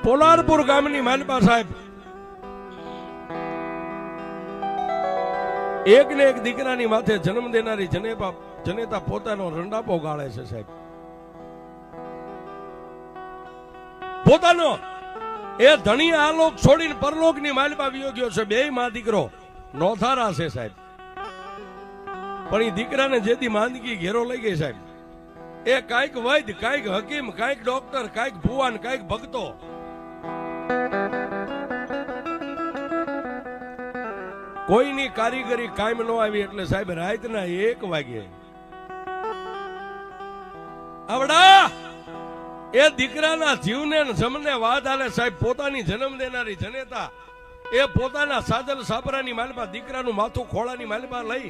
પોલારપુર ગામની માલપા સાહેબ એક ને એક દીકરાની માથે જન્મ દેનારી જનેતા પોતાનો રંડાપો ગાળે છે સાહેબ. પોતાનો એ ધણી આલોક છોડીને પરલોકની માલપા વિયો ગયો છે. બે માં દીકરો નોથારા છે સાહેબ. પણ એ દીકરાને જેથી માંદગી ઘેરો લઈ ગઈ સાહેબ, એ કાંઈક વૈદ, કાંઈક હકીમ, કાંઈક ડોક્ટર, કાંઈક ભુવાન, કાંઈક ભક્તો, કોઈની કારીગરી કાયમ ન આવી એટલે સાહેબ રાતના 1 વાગે આવડા એ દીકરાના જીવને જમને વાત આલે સાહેબ. પોતાની જન્મ દેનારી જનેતા એ પોતાના સાજલ સાપરાની માલપા દીકરાનું માથું ખોળાની માલપા લઈ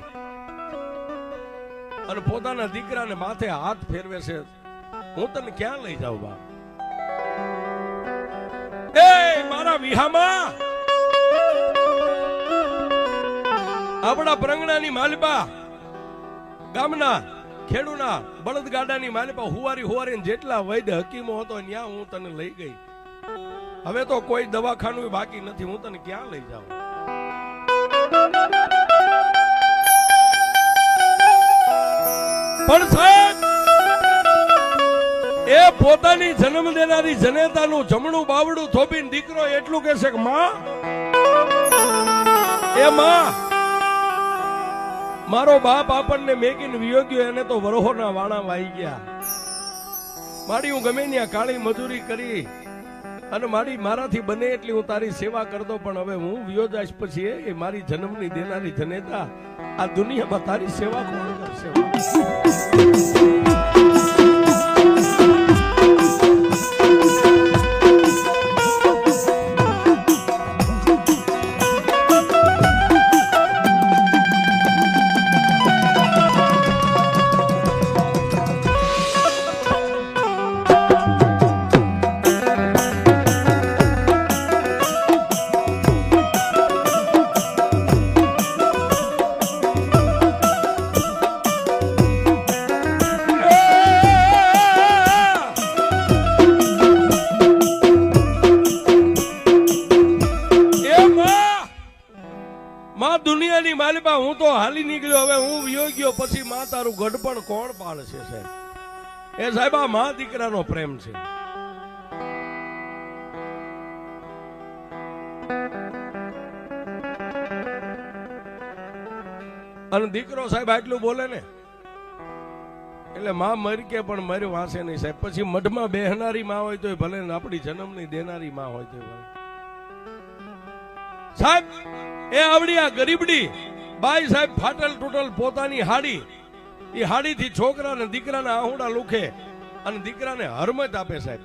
અને પોતાના દીકરાને માથે હાથ ફેરવે છે. હું તને ક્યાં લઈ જાઉં બા? એ મારા વિહામાં આપણા પ્રંગણાની માલપા ગામના ખેડૂના બળદગાડાની માલપા હુવારી જેટલા વૈદ હકીમો હતો ત્યાં હું તને લઈ ગઈ. હવે તો કોઈ દવાખાનું બાકી નથી. હું તને ક્યાં લઈ જાઉં? પણ સાહેબ એ પોતાની જન્મ દેનારી જનેતાનું જમણું બાવડું થોપીને દીકરો એટલું કહેશે કે માં, એ માં, મારો બાપ આપણને મેકીને વિયો ગયો, એને તો વરોહના વાણા વાઈ ગયા. મારી હું ગમે ત્યાં કાળી મજૂરી કરી અને મારાથી બને એટલી હું તારી સેવા કરતો, પણ હવે હું વિયો જાઈશ પછી એ મારી જન્મની દેનારી જનેતા આ દુનિયામાં તારી સેવા કોણ કરશે? દુનિયાની માલિપા હું તો હાલી નીકળ્યો, હવે હું વિયો ગયો પછી માં તારું ગઢપણ કોણ પાળશે સાહેબ? એ સાહેબ આ માં દીકરાનો પ્રેમ છે. અને દીકરો સાહેબ આટલું બોલે ને એટલે માં મરી કે પણ મર્યો વાંસે નહીં સાહેબ. પછી મઢમાં બેહનારી માં હોય તો ભલે ને આપણી જન્મની દેનારી માં હોય તો ભલે સાહેબ. એ આવડી આ ગરીબડી બાઈ સાહેબ ફાટલ તૂટલ પોતાની હાડી, એ હાડી થી છોકરાને દીકરાના આહુડા લુખે અને દીકરાને હરમત આપે સાહેબ.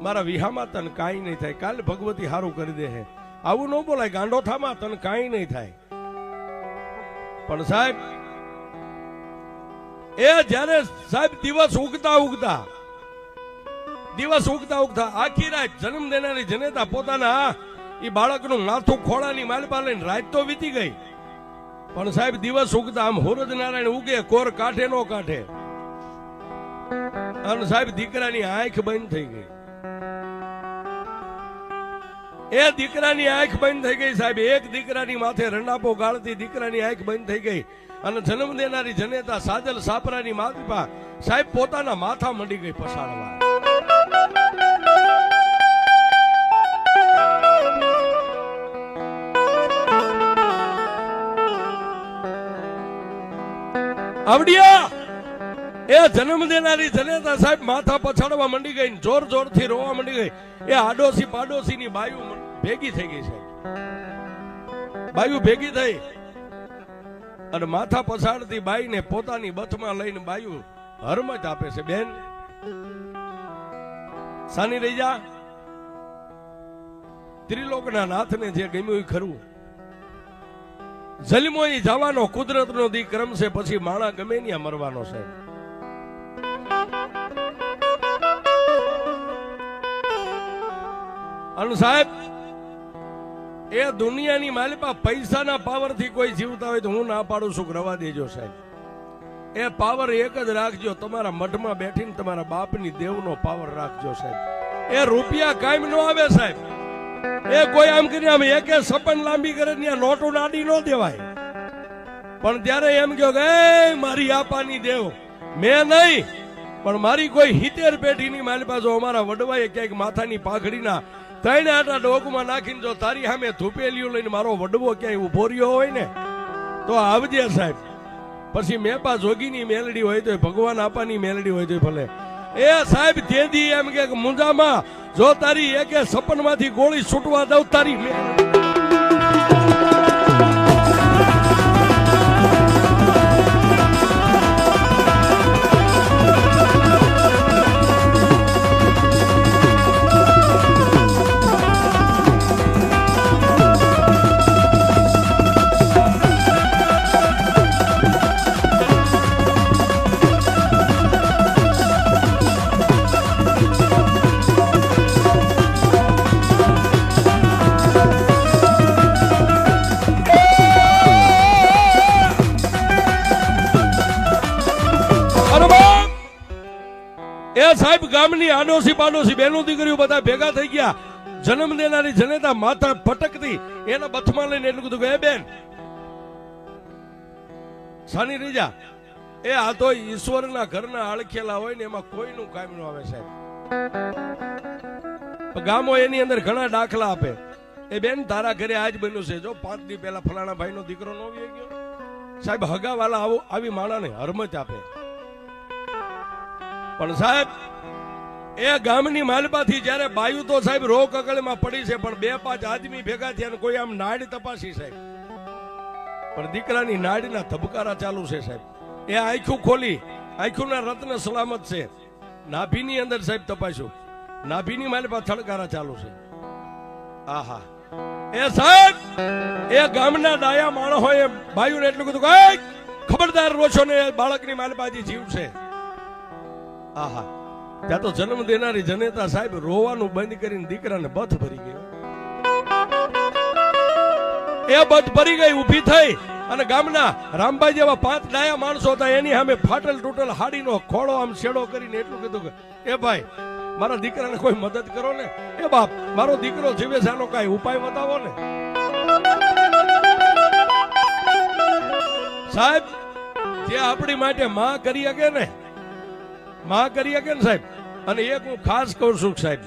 મારા વિહામાં તને કાંઈ નહીં થાય, કાલે ભગવતી હારું કરી દે હે. આવું ન બોલાય ગાંડોથામાં, તને કાંઈ નહીં થાય. પણ સાહેબ એ જયારે સાહેબ દિવસ ઉગતા ઉગતા આખી રાત જન્મ દેનારી જનેતા પોતાના એ બાળકનું માથું ખોળાની માલપા લઈને રાત તો વીતી ગઈ, પણ સાહેબ દિવસ ઉગતા આમ હોરજ નારાયણ ઉગે, કોર કાંઠે નો કાંઠે, અને સાહેબ દીકરાની આંખ બંધ થઈ ગઈ. એ દીકરાની આંખ બંધ થઈ ગઈ સાહેબ. એક દીકરાની માથે રંડાપો ગાળતી દીકરાની આંખ બંધ થઈ ગઈ અને જન્મ દેનારી જનેતા સાજલ સાપરાની માલપા સાહેબ પોતાના માથા મંડી ગઈ પસાડવા. આવડિયા એ જન્મ દેનારી જનેતા સાહેબ માથા પછાડવા મંડી ગઈ, જોર જોરથી રોવા મંડી ગઈ. એ આડોશી પાડોશી ની બાયુ ભેગી થઈ ગઈ સાહેબ. બાયુ ભેગી થઈ અને માથા પછાડતી બાઈ ને પોતાની બથમાં લઈને બાયુ હરમત આપે છે. બેન સાની રહી જા, ત્રિલોકના નાથને જે ગમ્યું ખરું. જલમો જવાનો કુદરતનો દી ક્રમ છે, પછી માણા ગમે ત્યાં મરવાનો છે. અને સાહેબ એ દુનિયાની માલિપા પૈસાના પાવર થી કોઈ જીવતા હોય તો હું ના પાડું છું, રવા દેજો સાહેબ. એ પાવર એક જ રાખજો, તમારા મઢમાં બેઠીને તમારા બાપની દેવનો પાવર રાખજો સાહેબ. એ રૂપિયા કાયમ નો આવે સાહેબ. એ કોઈ આમ કરીને આમ એકે સપન લાંબી કરે ત્યાં નોટો નાડી ન દેવાય. પણ ત્યારે એમ કહ્યો કે એ મારી આપાની દેવ મેં નહીં, પણ મારી કોઈ 70 પેઢીની મારી પાસે અમારા વડવાએ ક્યાંક માથાની પાઘડીના 3 આટા ડોકમાં નાખીને જો તારી સામે ધૂપેલિયું લઈને મારો વડવો ક્યાંય ઉભો રહ્યો હોય ને તો આવજે સાહેબ. પછી મેપા જોગીની મેલડી હોય તો ભગવાન આપાની મેલડી હોય તો ભલે. એ સાહેબ તેદી એમ કે મુંજામાં જો તારી એકે સપનમાંથી ગોળી છૂટવા દઉં તારી સાહેબ ગામની આડોશી પાડોશી બેનો દીકરીઓ બધા ભેગા થઈ ગયા. જન્મ દેનારી જનેતા માથા ફટકતી એના બથમાં લઈને એટલું કીધું કે એ બેન સાની રીજા, એ આ તો ઈશ્વરના ઘરના આળખેલા હોય ને એમાં કોઈનું કામ ન આવે સાહેબ. ગામો એની અંદર ઘણા દાખલા આપે. એ બેન તારા ઘરે આજ બન્યું છે, જો 5 દી પહેલા ફલાણા ભાઈનો દીકરો નો આવી ગયો. સાહેબ હગાવાલા આવી માણાને હરમત આપે. પણ સાહેબ એ ગામની માલપાથી જયારે બાયુ તો સાહેબ રો કકળમાં પડી છે, પણ 2-5 આદમી ભેગા થયા કોઈ આમ નાડ તપાસી સાહેબ, પણ દીકરાની નાડના ધબકારા ચાલુ છે સાહેબ. એ આંખું ખોલી, આંખોના રત્ન સલામત છે. નાભીની અંદર સાહેબ તપાસ્યું, નાભીની માલપા થડકારા ચાલુ છે. આહા એ સાહેબ એ ગામના ડાયા માણસોએ બાયુને એટલું કીધું કે ખબરદાર રોશો ને બાળકની માલપાજી જીવ છે. આહા ત્યાં તો જન્મ દેનારી જનેતા સાહેબ રોવાનું બંધ કરીને દીકરાને બથ ભરી ગયો. એ બથ ભરી ગઈ, ઊભી થઈ અને ગામના રામભાઈ જેવા 5 ડાયા માણસો હતા એની સામે ફાટલ તૂટલ હાડીનો ખોળો આમ શેડો કરીને એટલું કીધું કે એ ભાઈ મારા દીકરાને કોઈ મદદ કરો ને. એ બાપ મારો દીકરો જીવે છે, આનો કઈ ઉપાય બતાવો ને. સાહેબ જે આપણી માટે માં કરી શકે ને, માં કરી શકે ને સાહેબ. અને એક હું ખાસ કહું છું સાહેબ,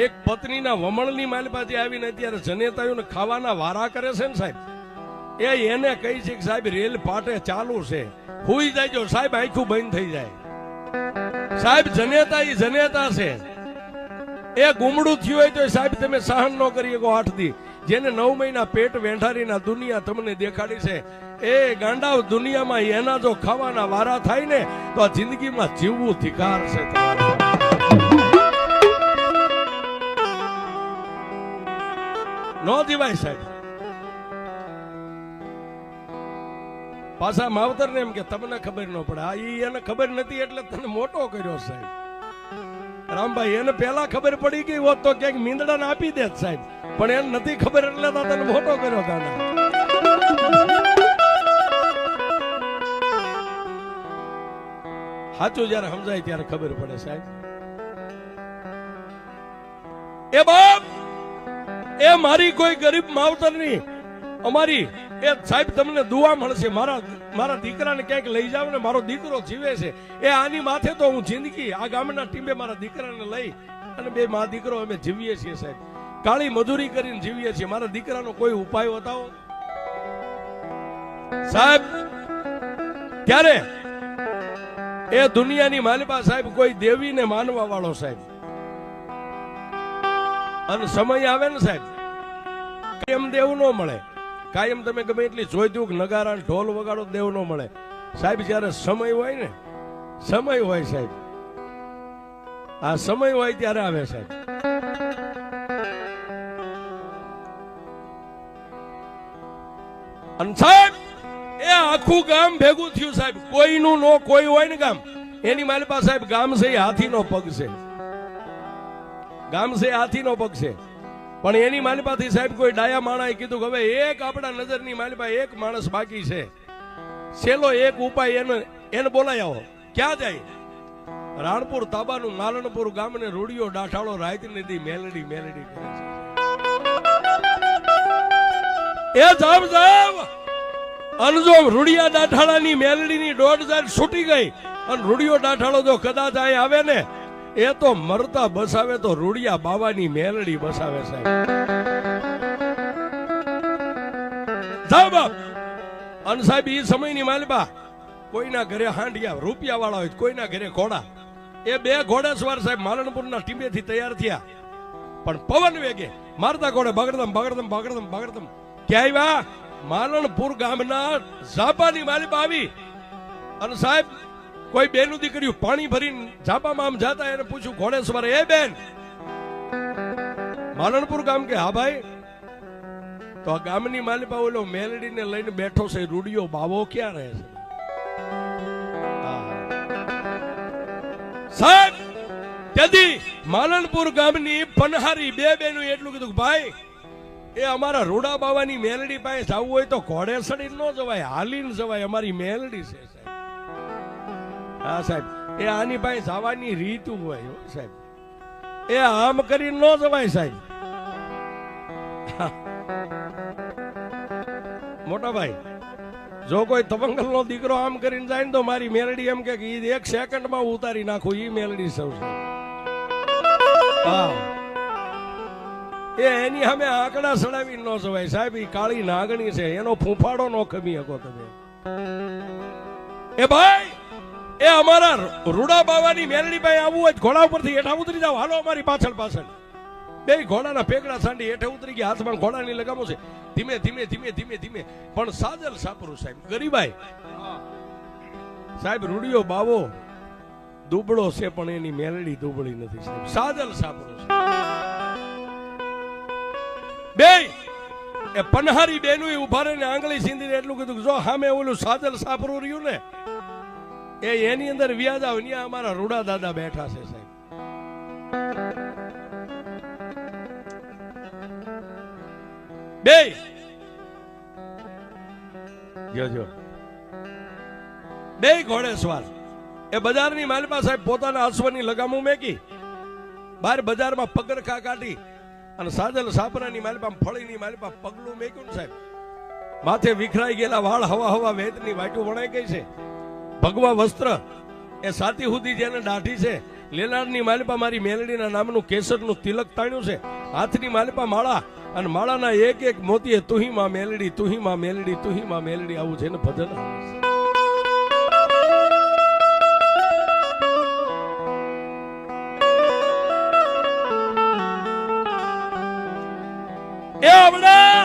એક પત્નીના વમણની માલપાથી આવીને અત્યારે જનેતાઓને ખાવાના વારા કરે છે ને સાહેબ, એ એને કહી છે કે સાહેબ રેલ પાટે ચાલુ છે, હુઈ જાય સાહેબ, આંખું બંધ થઈ જાય. સાહેબ જનેતા એ જનેતા છે. એ ગુમડું થયું હોય તો સાહેબ તમે સહન ન કરી શકો 8 દી. જેને 9 મહિના પેટ વેંઢારીના દુનિયા તમને દેખાડી છે, એ ગાંડાવ દુનિયામાં એના જો ખાવાના વારા થાય ને તો આ જિંદગીમાં જીવવું ધિકાર છે. નો દિવાય સાહેબ. પાછા માવતર ને એમ કે તમને ખબર ન પડે. આ એને ખબર નથી એટલે તને મોટો કર્યો સાહેબ. રામભાઈ એને પેલા ખબર પડી ગઈ હોત તો ક્યાંક મીંદડા ને આપી દેત સાહેબ, પણ એને નથી ખબર એટલે તને મોટો કર્યો. દાદા સાચું જયારે સમજાય ત્યારે ખબર પડે સાહેબ. એ બાપ એ મારી કોઈ ગરીબ માવતર ની અમારી એ સાહેબ તમને દુઆ મળશે. મારા દીકરાને ક્યાંક લઈ જાવ ને, મારો દીકરો જીવે છે. એ આની માથે તો હું જિંદગી આ ગામના ટીમે મારા દીકરાને લઈ અને 2 મા દીકરો અમે જીવીએ છીએ સાહેબ. કાળી મજૂરી કરીને જીવીએ છીએ. મારા દીકરાનો કોઈ ઉપાય બતાવો સાહેબ. ત્યારે એ દુનિયાની માલિકા સાહેબ કોઈ દેવીને માનવા વાળો સાહેબ, અને સમય આવે ને સાહેબ કાયમ દેવ નો મળે. કાયમ તમે ગમે એટલી જોઈતું નગારા ઢોલ વગાડો દેવ નો મળે સાહેબ. જયારે સમય હોય ને, સમય હોય સાહેબ, આ સમય હોય ત્યારે આવે સાહેબ. અને સાહેબ એ આખું ગામ ભેગું થયું સાહેબ. કોઈનું નો કોઈ હોય ને ગામ, એની માલિકા સાહેબ ગામ છે એ હાથીનો પગ છે. ગામ છે હાથીનો પગ છે, પણ એની માલિપાથી સાહેબ કોઈ ડાયા માણાએ કીધું કે હવે એક આપણા નજરની માલિપા એક માણસ બાકી છે, છેલ્લો એક ઉપાય એને બોલાય આવો. ક્યાં જાય? રાણપુર તાબાનું માલણપુર ગામને રૂડિયો ડાઠાળો રાત નદી મેલડી મેલડી કરે છે એ જામ જામ અનજો રૂડિયા ડાઠાળાની મેલડીની દોઢ જાય છૂટી ગઈ અને રૂડિયો ડાઠાળો જો કદાચ અહીં આવે ને એ તો મરતા બસાવે તો રૂડિયા બાવાની મેલડી બસાવે સાહેબ જાવ બાપ અન સાહેબ એ સમયની માલબા કોઈના ઘરે હાંડિયા રૂપિયા વાળા હોય કોઈના ઘરે ઘોડા એ બે ઘોડેસવાર સાહેબ માલણપુરના ટીમેથી તૈયાર થયા પણ પવન વેગે મારતા ઘોડે બગડદમ બગડદમ બગડદમ બગડદમ ક્યાં આવ્યા માલણપુર ગામના ઝાપાની માલિબા આવી અને સાહેબ કોઈ બેનું દીકરીયું પાણી ભરીને ઝાપામાં આમ જાતા એને પૂછ્યું ઘોડેસવાર એ બેન માલણપુર ગામ કે હા ભાઈ તો આ ગામની માલિબા ઓલો મેલડીને લઈને બેઠો છે રૂડિયો બાવો ક્યાં રહે છે સાહેબ તેથી માલણપુર ગામની પનહારી બે બેનું એટલું કીધું ભાઈ એ અમારા રૂડા બાવાની મેલડી પાસે જવું હોય તો ઘોડે ચડી ન જવાય હાલીને જવાય અમારી મેલડી છે સાહેબ હા સાહેબ એ આની પાસે જવાની રીત હોય સાહેબ એ આમ કરીને ન જવાય સાહેબ મોટા ભાઈ જો કોઈ તવંગલ નો દીકરો આમ કરીને જાય ને તો મારી મેલડી એમ કે એક સેકન્ડ માં ઉતારી નાખું ઈ મેલડી સૌ એ એની સામે આંકડા સડાવી ન જવાય સાહેબ ઈ કાળી નાગણી છે એનો ફૂંફાડો નો ખમી શકો તમે એ ભાઈ એ અમારા રૂડા બાવાની મેલડી પાસે આવવું હોય ઘોડા ઉપરથી હેઠા ઉતરી જાવ હાલો અમારી પાછળ પાછળ બે ઘોડાના પેકડા સાંડી હેઠે ઉતરી ગયા હાથમાં ઘોડાની લગામો છે ધીમે ધીમે ધીમે ધીમે ધીમે પણ સાજલ સાપરું સાહેબ ગરીબાઈ સાહેબ રૂડિયો બાવો દુબળો છે પણ એની મેલડી દુબળી નથી સાહેબ સાજલ સાપરું છે બે એ પનહારી બેનું ઉભા રહીને આંગળી સીંધીને એટલું કીધું જો સામે ઓલું સાજલ સાપરું રહ્યું ને એ એની અંદર વ્યાજ આવ ત્યાં અમારા રૂડા દાદા બેઠા છે સાહેબ બે જો બે ઘોડેસવાર એ બજારની માલિપા સાહેબ પોતાના અશ્વની લગામું મેકી બહાર બજારમાં પગરખા કાઢી અને સાજલ સાપરાની માલિપા ફળીની માલિપા પગલું મેક્યું સાહેબ માથે વિખરાઈ ગયેલા વાળ હવા હવા વેતની વાટું વણાઈ ગઈ છે ભગવા વસ્ત્ર એ સાતી સુધી જેને દાઢી છે લેલાડની માલિપા મારી મેલડીના નામનું કેસરનું તિલક તાણ્યું છે હાથની માલિપા માળા અને માળાના એક એક મોતીએ તુહી માં મેલડી તુહી માં મેલડી તુહી માં મેલડી આવું છે ને ભજન એ આવડા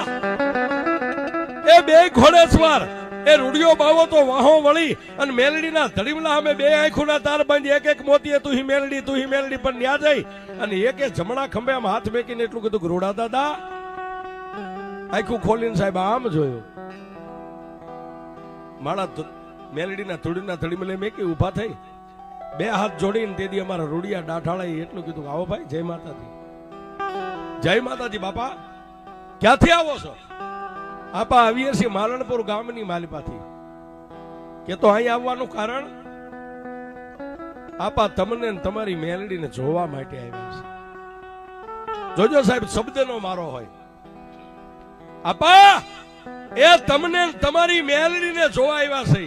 એ બે ઘોડેસવાર એ રૂડિયો બાવો તો વાહો વળી અને મેલડીના ધડીમલા અમે બે આંખોના તાર બાંધી એક એક મોતીએ તુહી મેલડી પણ ન્યા જઈ અને એક જમણા ખંભે આમ હાથ મેકીને એટલું કીધું રૂડા દાદા આખું ખોલીને સાહેબ આમ જોયું માળા મેલડીના ધૂળીના ધડીમલે મેકી ઉભા થઈ બે હાથ જોડીને તેથી અમારા રૂડિયા ડાઠાળાએ એટલું કીધું આવો ભાઈ જય માતાજી બાપા ક્યાંથી આવો છો આપા આવીએ છીએ માલણપુર ગામની માલિપાથી કે તો અહીં આવવાનું કારણ આપા તમને તમારી મેલડીને જોવા માટે આવ્યા છે જોજો સાહેબ શબ્દનો મારો હોય આપા એ તમને તમારી મેલડીને જોવા આવ્યા છે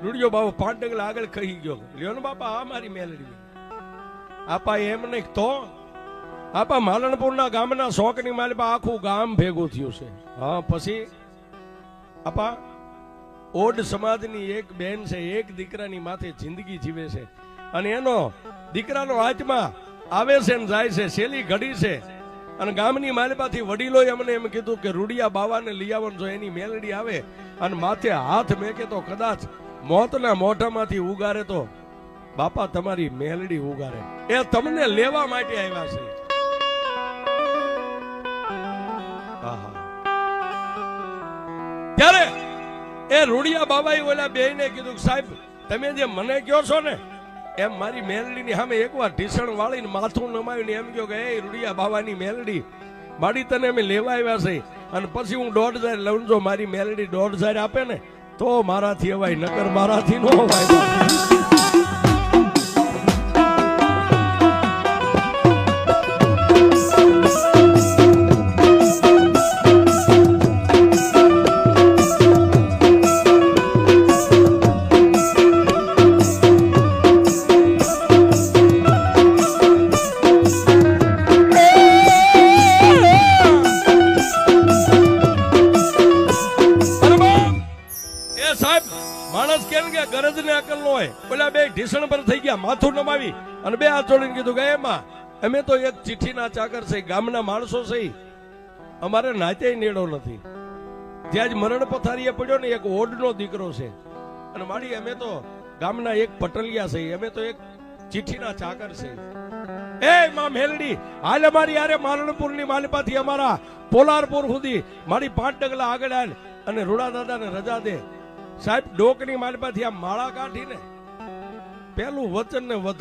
રૂડિયો બાબુ 5 ડગલા આગળ કહી ગયો લ્યો ને બાપા આ મારી મેલડી આપા એમ નહીં તો આપા માલણપુરના ગામના શોકની માલિપા આખું ગામ ભેગું થયું છે હા પછી આપા ઓડ સમાજની એક બેન છે એક દીકરાની માથે જિંદગી જીવે છે અને એનો દીકરાનો આત્મા આવે છે ને જાય છે છેલ્લી ઘડી છે અને ગામની માલિપાથી વડીલોએ અમને એમ કીધું કે રૂડિયા બાવાને લઈ આવવાનું જો એની મેલડી આવે અને માથે હાથ મેકે તો કદાચ મોતના મોઢામાંથી ઉગારે તો બાપા તમારી મેલડી ઉગારે એ તમને લેવા માટે આવ્યા છે ત્યારે એ રૂડિયા બાબાએ ઓલા બેયને કીધું સાહેબ તમે જે મને કહો છો ને એમ મારી મેલડીની સામે એકવાર ઢીસણ વાળીને માથું નમાવીને એમ કહો કે એ રૂડિયા બાવાની મેલડી મારી તને અમે લેવા આવ્યા છે અને પછી હું 1.5 લઉં જો મારી મેલડી 1.5 આપે ને તો મારાથી અવાય નકર મારાથી ન અવાય બે હાથ જોડીને કીધું કે એમાં અમે તો એક ચિઠ્ઠીના ચાકર છે, ગામના માણસો છે, અમારે નાતે નેડો નથી. જ્યાં જ મરણ પથારીએ પડ્યો ને એક ઓડનો દીકરો છે, અને મારી અમે તો ગામના એક પટલિયા છે, અમે તો એક ચિઠ્ઠીના ચાકર છે. એ માં મેલડી હાલ અમારી યારે માલણપુરની માલિપાથી અમારા પોલારપુર સુધી મારી 5 ડગલા આગળ આલ અને રૂડા દાદાને રજા દે. સાહેબ ડોકની માલિપાથી આ માળા કાઢીને પેલું વચન ને વધારે